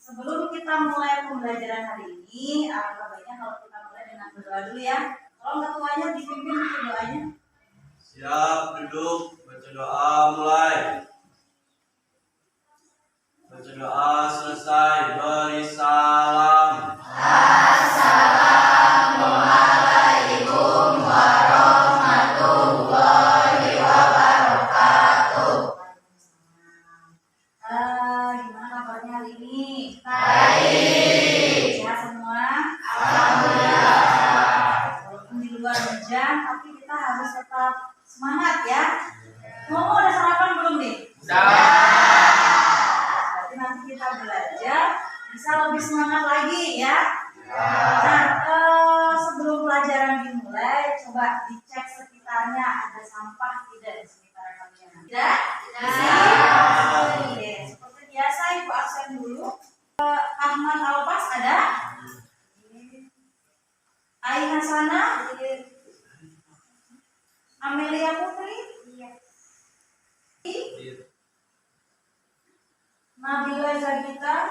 Sebelum kita mulai pembelajaran hari ini, alangkah baiknya kalau kita mulai dengan berdoa dulu ya. Tolong ketuanya dipimpin untuk doanya. Siap, duduk, baca doa mulai. Baca doa selesai, beri salam. Assalamualaikum warahmatullahi wabarakatuh. Gimana kabarnya hari ini? Baik. Sehat semua? Alhamdulillah. Walaupun di luar hujan, tapi kita harus tetap semangat ya. Mau udah sarapan belum nih? Berarti nanti kita belajar bisa lebih semangat lagi ya. Nah, sebelum pelajaran dimulai, coba dicek sekitarnya ada sampah tidak di sekitar kalian. Tidak? Oke, seperti biasa Ibu absen dulu. Ahmad Alpas ada? Ai Hasana? Amelia Putri? Nabila Zagita?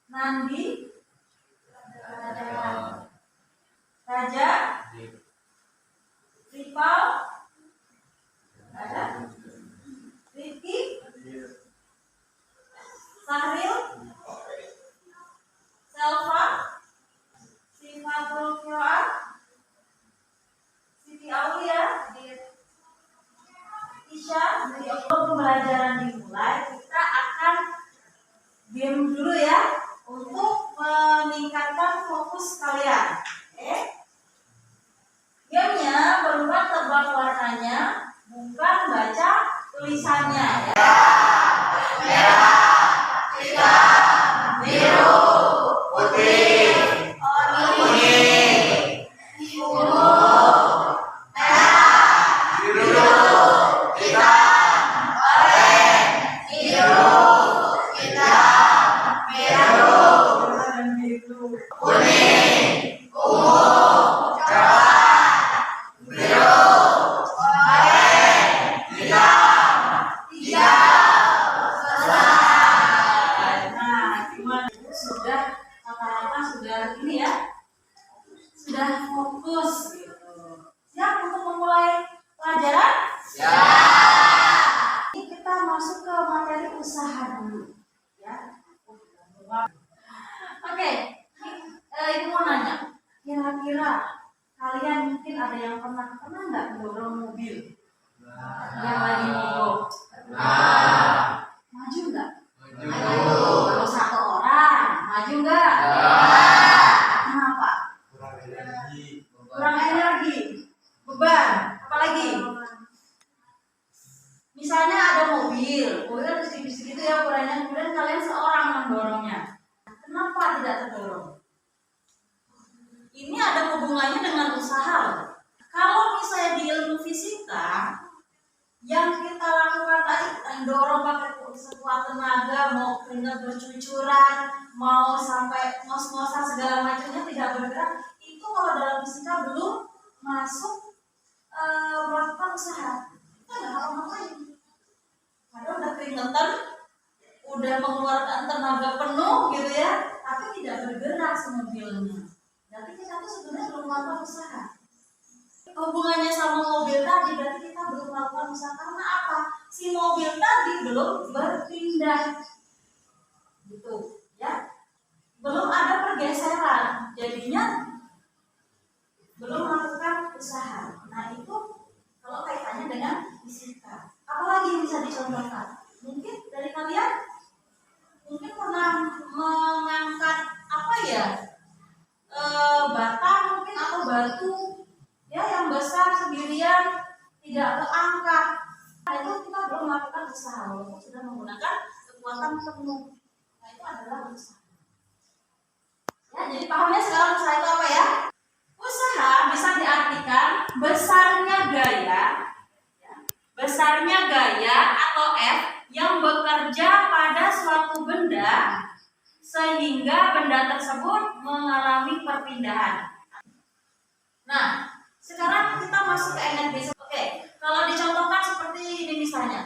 Nandi? Raja? Ripal? Ada? Riki? Sahril? Selva? Sifatul Quran? Siti Aulia? Isya? Sebelum pembelajaran dimulai, kita akan diam dulu ya untuk meningkatkan fokus kalian. Oke? Diamnya berupa tebak warnanya, bukan baca tulisannya ya. Merah, hitam, biru, putih, kuning, ungu, merah, biru, hitam, oranye, hijau, hitam, biru, kuning, ungu, coklat, biru, oranye, hitam, hijau, selesai. Nah, gimana? Sudah rata-rata sudah ini ya, sudah fokus gitu. Siap untuk memulai pelajaran? Siap. Kita masuk ke materi usaha dulu ya. Oke, Ibu mau nanya, kira-kira kalian mungkin ada yang pernah nggak dorong mobil yang lagi mogok? Maju nggak? Kalau satu orang, maju nggak? Kenapa? Kurang energi, beban, apalagi? Misalnya ada mobil terus bisik gitu ya ukurannya, kemudian kalian seorang mendorongnya. Kenapa tidak terdorong? Ini ada hubungannya dengan usaha loh. Kalau misalnya di ilmu fisika, yang kita lakukan tadi mendorong pakai sekuat tenaga, mau keringat bercucuran, mau sampai ngos-ngosan segala macamnya tidak bergerak, itu kalau dalam fisika belum masuk melakukan usaha. Kita nggak ngapa-ngapain. Karena udah keringetan, udah mengeluarkan tenaga penuh gitu ya, tapi tidak bergerak si mobilnya. Berarti kita tuh sebenarnya belum melakukan usaha. Hubungannya sama mobil tadi, berarti kita belum melakukan usaha karena apa? Si mobil tadi belum berpindah, gitu ya, belum ada pergeseran, jadinya belum melakukan usaha. Nah itu kalau kaitannya dengan fisika. Apalagi yang bisa dicontohkan? Mungkin dari kalian mungkin pernah mengangkat apa ya, bata mungkin atau batu ya yang besar sendirian tidak keangkat. Nah itu kita belum melakukan usaha walaupun sudah menggunakan kekuatan penuh. Nah itu adalah usaha. Ya, jadi pahamnya sekarang usaha itu apa ya? Usaha bisa diartikan besarnya gaya atau F yang bekerja pada suatu benda sehingga benda tersebut mengalami perpindahan. Nah, sekarang kita masuk ke energi. Oke, kalau dicontohkan seperti ini misalnya,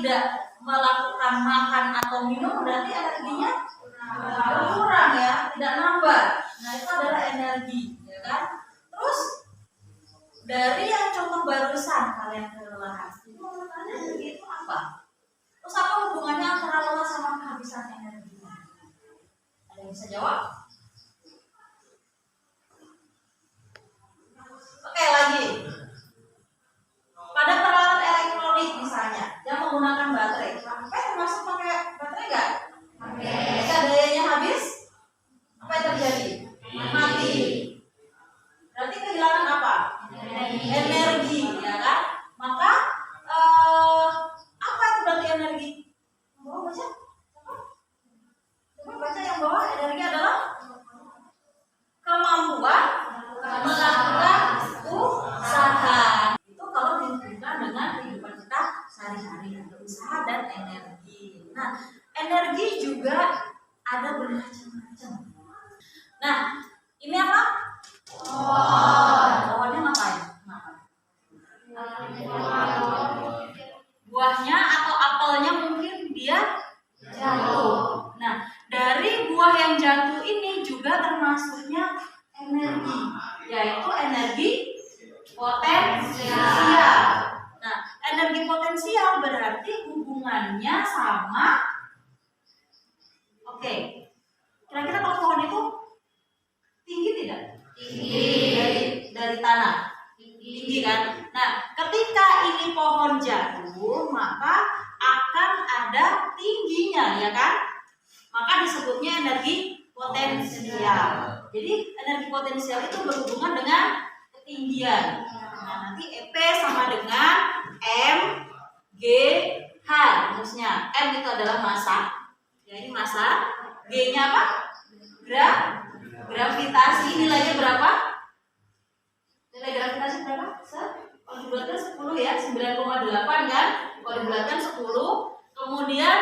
tidak melakukan makan atau minum, berarti energinya berkurang ya, tidak nambah. Nah, itu adalah energi, ya kan? Terus dari yang contoh barusan kalian kelelahan, itu menurut kalian energi itu apa? Terus apa hubungannya antara lelah sama kehabisan energi? Ada yang bisa jawab? Oke, lagi. Pada peralatan elektronik misalnya yang menggunakan baterai, HP termasuk pakai baterai nggak? Ketika dayanya habis, apa yang terjadi? Mati. Berarti kehilangan apa? Energi, ya kan? Maka apa itu berarti energi? Bawa baca? Coba baca yang bawah. Energi adalah kemampuan melakukan usaha. Itu kalau dihubungkan dengan kehidupan kita sehari-hari, ada usaha dan energi. Nah, energi juga ada bermacam-macam. Nah, ini apa? Pohonnya ngapain? Buahnya atau apelnya mungkin dia jatuh. Nah, dari buah yang jatuh ini juga termasuknya energi, yaitu energi potensial. Nah, energi potensial berarti hubungannya sama. Oke, kira-kira kalau pohon itu tinggi tidak? Tinggi. Dari tanah. Tinggi kan? Nah, ketika ini pohon jatuh, maka akan ada tingginya, ya kan? Maka disebutnya energi potensial. Jadi energi potensial itu berhubungan dengan ketinggian. Nah, nanti EP sama dengan M G H. Maksudnya M itu adalah massa. Ya, ini massa. G-nya apa? Gravitasi. Nilainya berapa? Nilai gravitasi berapa? Kalau dibulatkan 10 ya, 9,8 kan? Kalau dibulatkan 10. Kemudian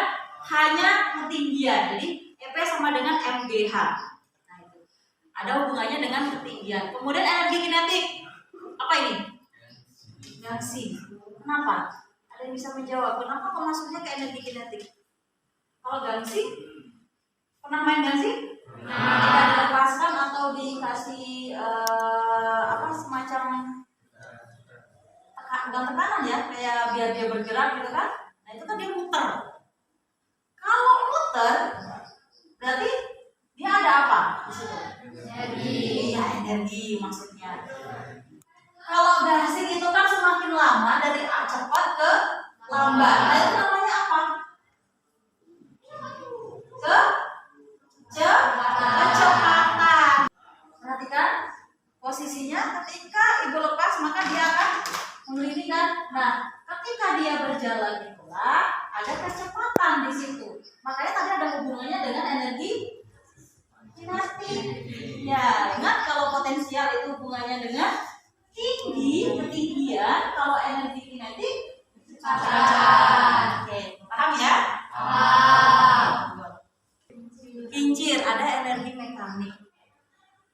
hanya ketinggian. Jadi EP sama dengan MGH. Nah, itu. Ada hubungannya dengan ketinggian. Kemudian energi kinetik. Apa ini? Gangsi. Kenapa? Ada yang bisa menjawab? Kenapa kok masuknya ke energi kinetik? Kalau gangsi, pernah main gangsi? Tidak dilepaskan atau dikasih semacam tekanan ya, kayak biar dia bergerak gitu kan? Nah, itu kan dia muter. Kalau muter, berarti dia ada apa di situ? Energi. Iya, energi maksudnya. Kalau gasing itu kan semakin lama dari cepat ke lambat. Nah, itu namanya apa? Kecepatan. Perhatikan posisinya, ketika ibu lepas maka dia akan mengelilingi kan. Nah, ketika dia berjalan itulah ada kecepatan di situ. Makanya tadi ada hubungannya dengan energi kinetik. Ya, ingat kalau potensial itu hubungannya dengan tinggi, ketinggian. Kalau energi kinetik kecepatan. Oke, paham ya? Paham. Kincir, ada energi mekanik.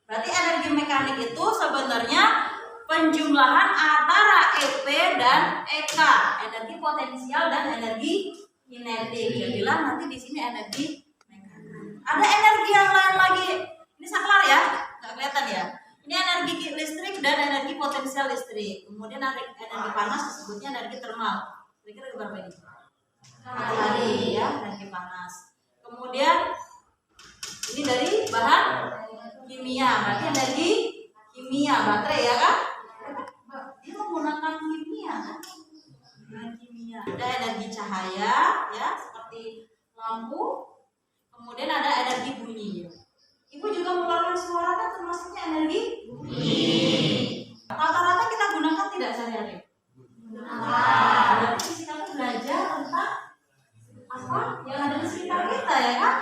Berarti energi mekanik itu sebenarnya penjumlahan antara EP dan EK, energi potensial dan energi kinetik. Jadilah nanti di sini energi mekanik. Ada energi yang lain lagi. Ini saklar ya, nggak kelihatan ya. Ini energi listrik dan energi potensial listrik. Kemudian energi panas disebutnya energi termal. Kira-kira berapa ini? Matahari ya, energi panas. Kemudian ini dari bahan kimia, berarti energi kimia, baterai ya kan? Dia menggunakan kimia kan? Dengan kimia. Ada energi cahaya ya, seperti lampu. Kemudian ada energi bunyi. Ibu juga mengeluarkan suara kan, termasuknya energi bunyi. Rata-rata kita gunakan tidak sehari-hari? Gunakan. Berarti di sini kita belajar tentang apa yang ada di sekitar kita ya kan?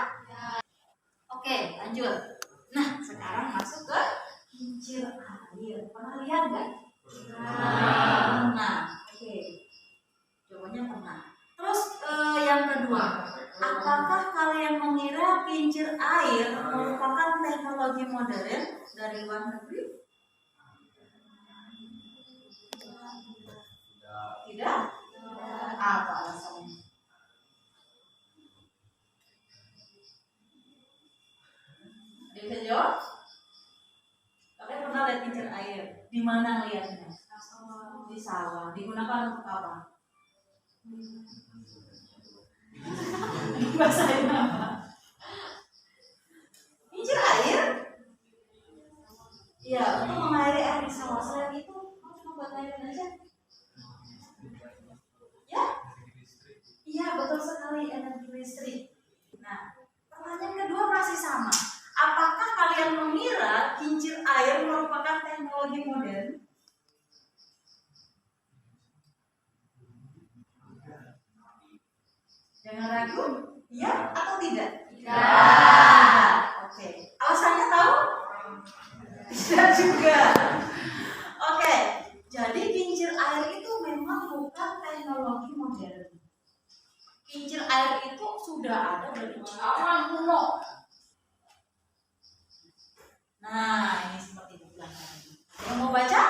Oke, lanjut. Nah, sekarang masuk ke kincir air. Pernah lihat nggak? Nah, oke. Jawabannya pernah. Terus yang kedua, apakah kalian mengira kincir air merupakan teknologi modern dari luar negeri? Tidak? Apa alasannya? Bisa jawab? Kalian pernah lihat kincir air? Di mana lihatnya? Di sawah. Digunakan untuk apa? Bahasain apa? Kincir air? Iya, untuk mengairi air di sawah. Selain itu, cuma buat ngairin aja. Ya? Iya, betul sekali, energi listrik. Nah, pertanyaan kedua masih sama. Apakah kalian mengira kincir air merupakan teknologi modern? Jangan ragu, iya atau tidak? Ya. Oke, alasannya tahu? Tidak juga. Oke, jadi kincir air itu memang bukan teknologi modern. Kincir air itu sudah ada dari zaman kuno. Nah, ini seperti dibilang tadi. Yang mau baca?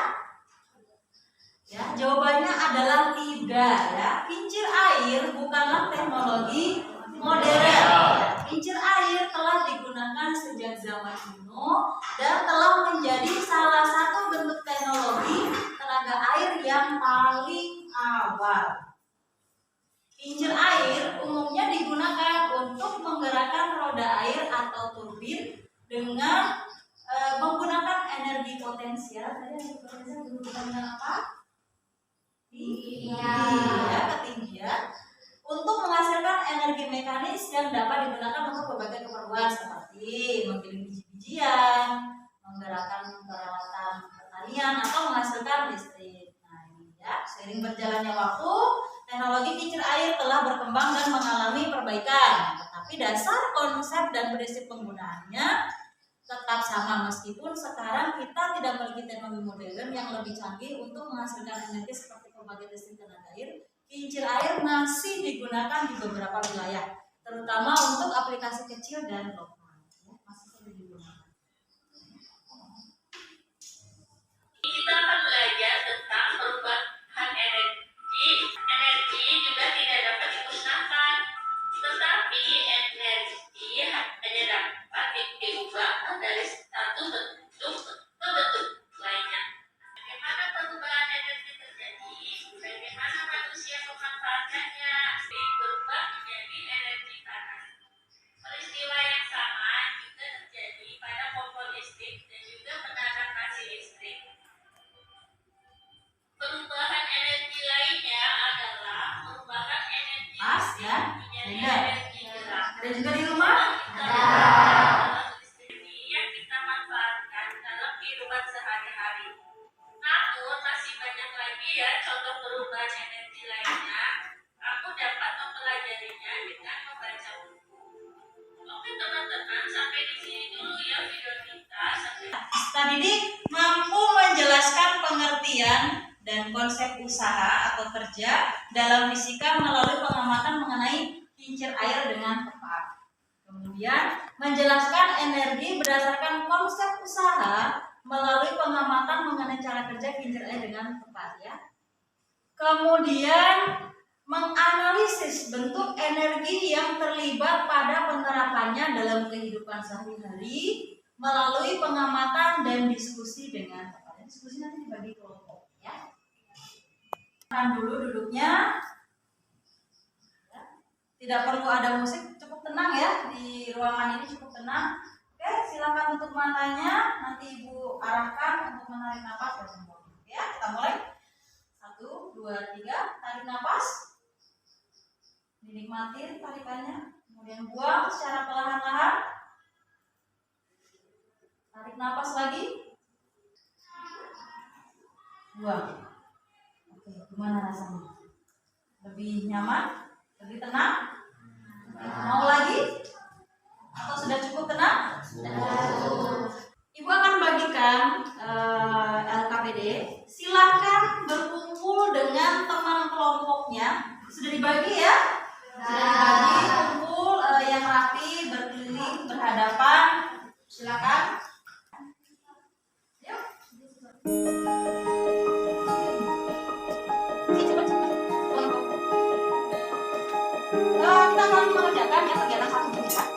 Ya, jawabannya adalah tidak ya. Kincir air bukanlah teknologi modern. Kincir air telah digunakan sejak zaman kuno dan telah menjadi salah satu bentuk teknologi tenaga air yang paling awal. Kincir air umumnya digunakan untuk menggerakkan roda air atau turbin dengan menggunakan energi potensial. Tadi energi potensial berhubungan dengan apa? Ketinggian untuk menghasilkan energi mekanis yang dapat digunakan untuk berbagai keperluan seperti menggiling biji-bijian, menggerakkan peralatan pertanian atau menghasilkan listrik. Nah, ini ya, seiring berjalannya waktu, teknologi kincir air telah berkembang dan mengalami perbaikan. Tetapi dasar konsep dan prinsip penggunaannya tetap sama meskipun sekarang kita tidak memiliki teknologi modern yang lebih canggih untuk menghasilkan energi seperti pembangkit listrik tenaga air. Kincir air masih digunakan di beberapa wilayah, terutama untuk aplikasi kecil dan lokal. Ya, masih sering digunakan. Kita akan belajar tentang perubahan energi. Energi juga tidak dapat dimusnahkan, tetapi energi hanya dapat diubah dari satu bentuk ke bentuk lainnya. Bagaimana perubahan energi terjadi? Bagaimana manusia memanfaatkannya? Berubah menjadi energi panas. Peristiwa yang sama juga terjadi pada kompor listrik dan juga penanak nasi listrik. Perubahan energi lainnya adalah perubahan energi Mas ya, menjadi benar. energi gerak. Ada juga di rumah? Yang kita manfaatkan dalam kehidupan sehari-hari. Namun masih banyak lagi ya contoh perubahan energi lainnya. Kamu dapat mempelajarinya dengan membaca buku. Oke teman-teman, sampai di sini dulu ya video kita. Tadi Didik mampu menjelaskan pengertian dan konsep usaha atau kerja dalam fisika melalui pengamatan mengenai kincir air dengan tepat. Kemudian menjelaskan energi berdasarkan konsep usaha melalui pengamatan mengenai cara kerja kincir air dengan tepat ya. Kemudian menganalisis bentuk energi yang terlibat pada penerapannya dalam kehidupan sehari-hari melalui pengamatan dan diskusi dengan tepat. Diskusi nanti dibagi kelompok ya. Dulu duduknya. Tidak perlu ada musik, cukup tenang ya, di ruangan ini cukup tenang. Oke, silakan tutup matanya, nanti Ibu arahkan untuk menarik nafas dan sembuh. Ya, kita mulai. 1, 2, 3, tarik nafas. Dinikmati tarikannya, kemudian buang secara perlahan-lahan. Tarik nafas lagi. Buang. Oke, gimana rasanya? Lebih nyaman? Lebih tenang? Mau lagi? Atau sudah cukup tenang? Ibu akan bagikan LKPD. Silakan berkumpul dengan teman kelompoknya. Sudah dibagi ya? Sudah dibagi, kumpul yang rapi, berkeliling, berhadapan. Silakan. Yuk. Kita akan mengadakan kegiatan satu jurusan.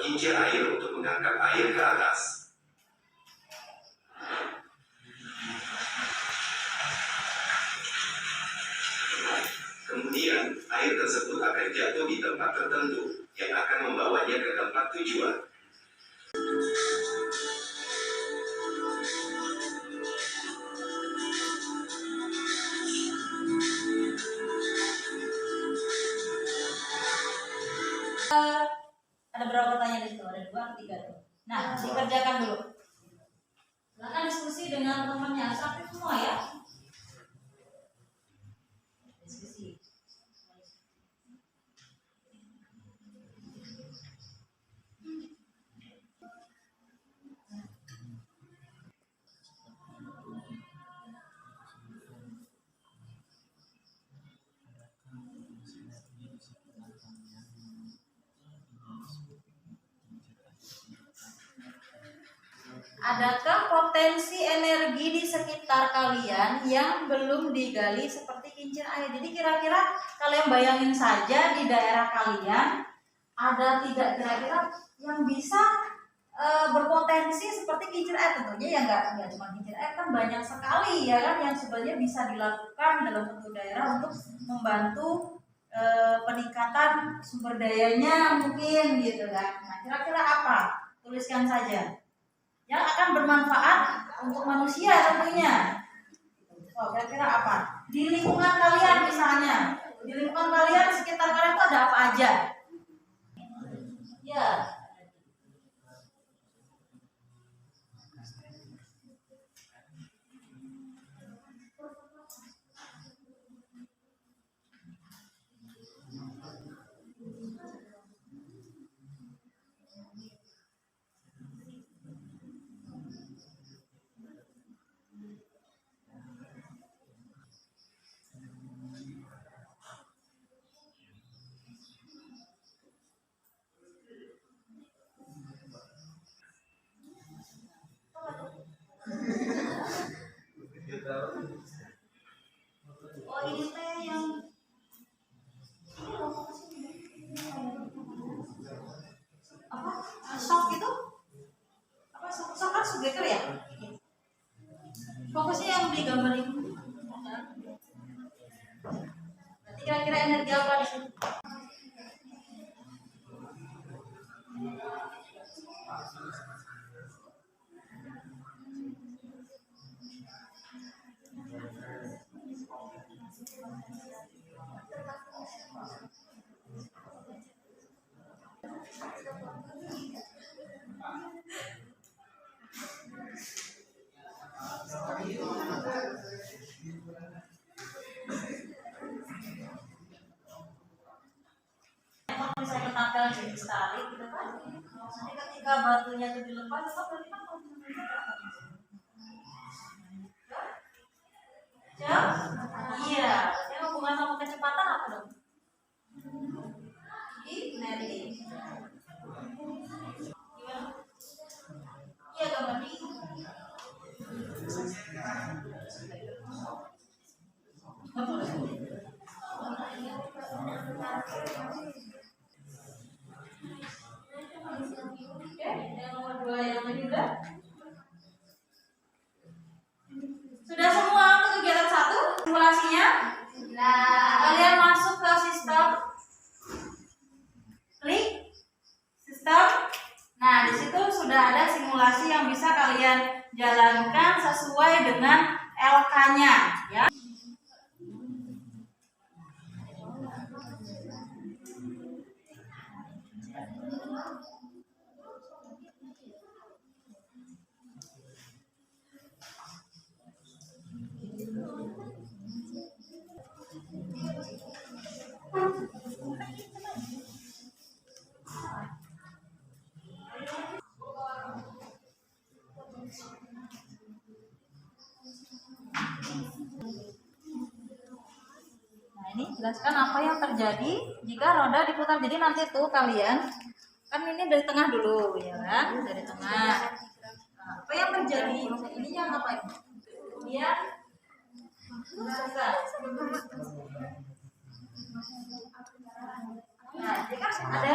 kincir air untuk mengangkat air ke atas. Kemudian, air tersebut akan jatuh di tempat tertentu yang akan membawanya ke tempat tujuan. Ada berapa pertanyaan di situ? Ada 2 atau 3 tuh. Nah, dikerjakan dulu. Silakan diskusi dengan temannya. Aktif semua ya. Diskusi. Adakah potensi energi di sekitar kalian yang belum digali seperti kincir air? Jadi kira-kira kalian bayangin saja di daerah kalian ada tidak kira-kira yang bisa berpotensi seperti kincir air? Tentunya ya nggak cuma kincir air, kan banyak sekali ya kan yang sebenarnya bisa dilakukan dalam satu daerah untuk membantu peningkatan sumber dayanya mungkin gitu kan. Nah kira-kira apa? Tuliskan saja yang akan bermanfaat untuk manusia tentunya. Oh, kira-kira apa? Di lingkungan kalian misalnya, di lingkungan kalian sekitar kalian itu ada apa aja? Ya. Oh ini teh yang apa? Shock itu? Apa shock kan subleker ya? Fokusnya yang digambar itu. Berarti kira-kira energi apa di sini? Bisa ketempel di tali gitu kan? Nanti ketika batunya itu dilepas, itu berarti kan posisinya berapa? Jam? Iya. Yang hubungan sama kecepatan apa dong? Kinetik. Gimana? Iya gambar ini. Oke, yang nomor 2 yang tadi udah. Sudah semua untuk kegiatan 1 simulasinya? Kalian masuk ke sistem klik sistem. Nah, di situ sudah ada simulasi yang bisa kalian jalankan sesuai dengan LK-nya ya. Nah, ini jelaskan apa yang terjadi jika roda diputar. Jadi nanti tuh kalian kan ini dari tengah dulu ya kan, dari tengah. Nah, apa yang terjadi? Ini yang ngapain? Kemudian nah, jadi kan ada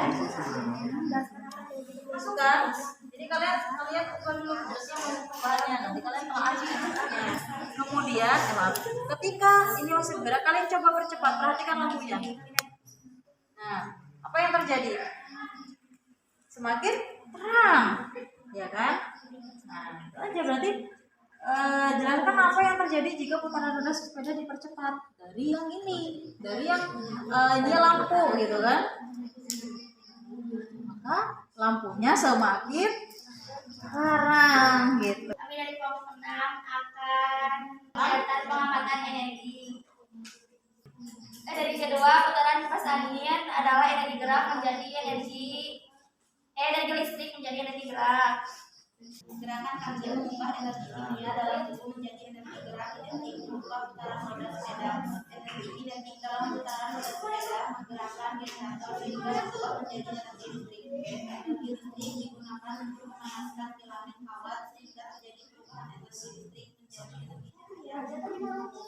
perhatikan lampunya. Nah, apa yang terjadi? Semakin terang, ya kan? Nah, itu aja berarti. Jelaskan apa yang terjadi jika putaran roda sepeda dipercepat dari yang ini, dari yang dia lampu gitu kan? Maka lampunya semakin terang gitu. Kami dari kelompok 6 akan melakukan pengamatan energi. Energi kedua, putaran kipas angin adalah energi gerak menjadi energi listrik menjadi energi gerak. Gerakan kerja mengubah energi kimia dalam tubuh menjadi energi gerak identik berupa putaran roda sepeda. Energi identik dalam putaran roda sepeda menggerakkan generator sehingga berubah menjadi energi listrik. Energi listrik digunakan untuk memanaskan filament kawat sehingga terjadi perubahan energi listrik menjadi energi cahaya.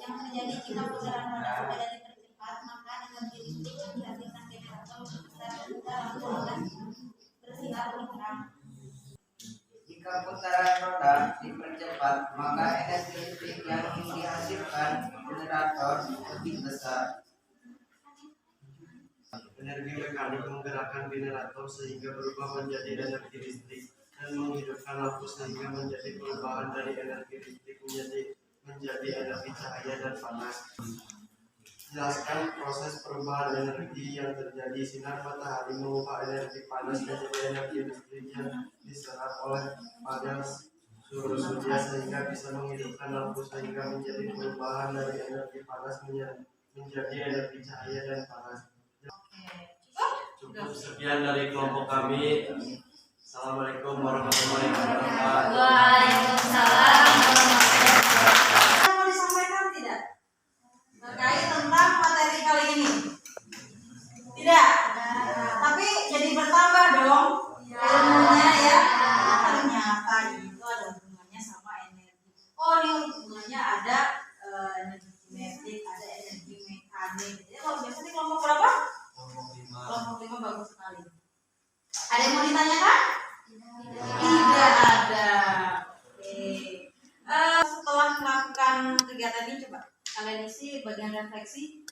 Yang terjadi jika putaran roda sepeda dipercepat, maka energi listrik yang dihasilkan generator besar sehingga lampu akan bersinar lebih terang. Jika putaran roda dipercepat, maka energi listrik yang dihasilkan generator lebih besar. Energi mekanik menggerakkan generator sehingga berubah menjadi energi listrik dan menghidupkan lampu sehingga menjadi perubahan dari energi listrik menjadi energi cahaya dan panas. Jelaskan proses perubahan energi yang terjadi. Sinar matahari mengubah energi panas menjadi energi listrik yang diserap oleh panas surya sehingga bisa menghidupkan lampu sehingga menjadi perubahan dari energi panas menjadi energi cahaya dan panas. Cukup sekian dari kelompok kami. Assalamualaikum warahmatullahi wabarakatuh. Waalaikumsalam warahmatullahi wabarakatuh. Mau disampaikan tidak terkait tentang materi kali ini? Tidak. Tapi jadi bertambah dong ilmunya ya. Ternyata itu ada hubungannya sama energi. Oh, ini hubungannya ada energi kinetik, ada energi mekanik. Jadi kalau biasanya kelompok berapa? Kelompok 5 bagus sekali. Ada yang mau ditanyakan? Tidak ada. Oke. Setelah melakukan kegiatan ini coba kalian isi bagian refleksi.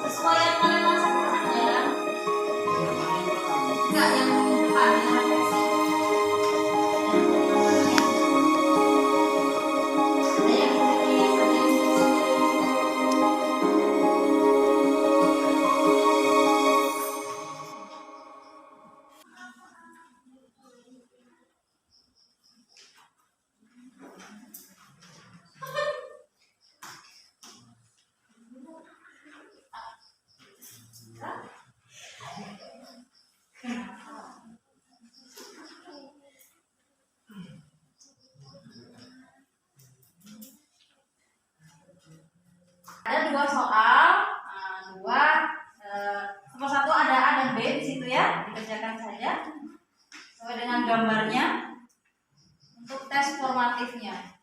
Sesuai yang kalian rasakan ya. Enggak yang depan yang refleksi. Ada yang tulis, ada yang ada dua soal, nomor satu ada A dan B di situ ya, dikerjakan saja sesuai dengan gambarnya untuk tes formatifnya.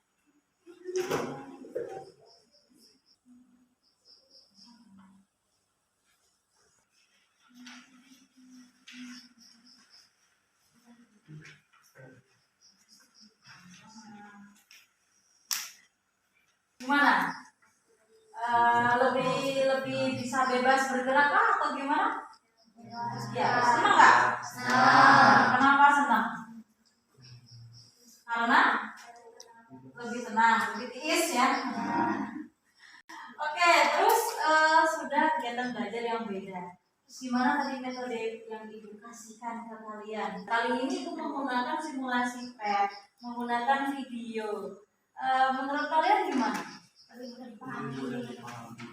Gimana? Lebih bisa bebas bergerak kah atau gimana? Ya, senang nggak? Senang. Kenapa senang? Karena lebih tenang, lebih tiis ya. Oke, terus sudah kegiatan belajar yang beda. Terus gimana tadi metode yang diedukasikan ke kalian? Kali ini itu menggunakan simulasi PET, menggunakan video. Menurut kalian gimana?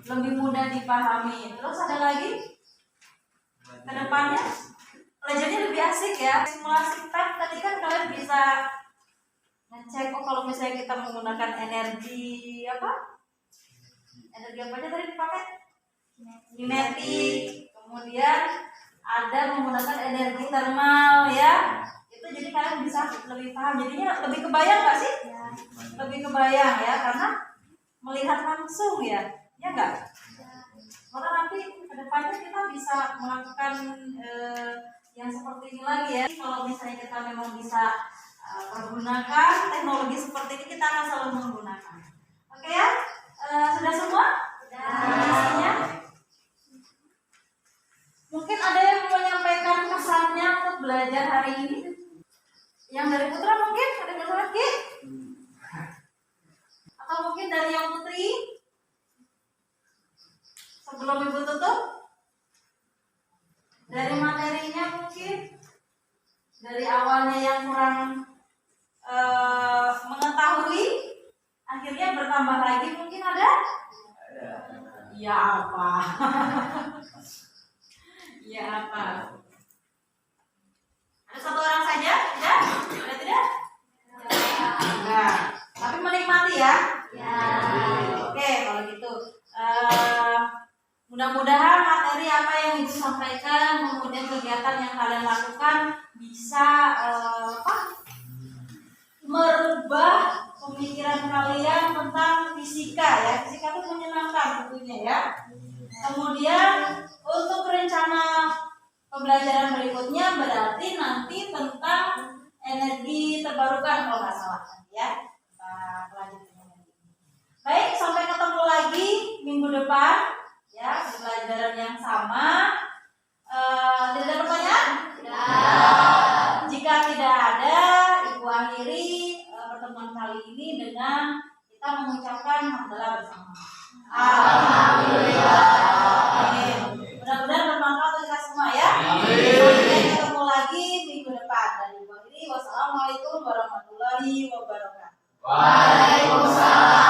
Lebih mudah dipahami. Terus ada lagi? Kedepannya belajarnya lebih asik ya. Simulasi PET tadi kan kalian bisa ngecek kalau misalnya kita menggunakan energi apa? Energi apa aja tadi dipakai? Kinetik. Kemudian ada menggunakan energi thermal ya. Itu jadi kalian bisa lebih paham. Jadinya lebih kebayang nggak sih? Lebih kebayang ya karena melihat langsung ya enggak? Maka nanti kedepannya kita bisa melakukan yang seperti ini lagi ya. Kalau misalnya kita memang bisa pergunakan teknologi seperti ini, kita akan selalu menggunakan. Oke ya, sudah semua? Isinya? Mungkin ada yang mau menyampaikan pesannya untuk belajar hari ini? Yang dari Putra mungkin? Ada yang lagi? Atau mungkin dari yang Putri? Sebelum Ibu tutup? Dari materinya mungkin? Dari awalnya yang kurang mengetahui, akhirnya bertambah lagi mungkin ada? Ya apa? Ya apa? Ada satu orang saja? Tidak? Ada tidak? Enggak. Tapi menikmati ya? Ya. Oke, kalau gitu. Mudah-mudahan materi apa yang Ibu sampaikan, kemudian kegiatan yang kalian lakukan bisa merubah pemikiran kalian tentang fisika ya. Fisika itu menyenangkan tentunya ya. Kemudian untuk rencana pembelajaran berikutnya berarti nanti tentang energi terbarukan kalau nggak salah ya. Kita lanjutkan. Baik, sampai ketemu lagi minggu depan ya, di pelajaran yang sama. Tidak ada pertanyaan? Jika tidak ada, Ibu akhiri pertemuan kali ini dengan kita mengucapkan hamdalah bersama. Alhamdulillah. Mudah-mudahan bermanfaat untuk kita semua ya. Sampai ketemu lagi minggu depan. Dan Ibu akhiri, wassalamualaikum warahmatullahi wabarakatuh. Waalaikumsalam.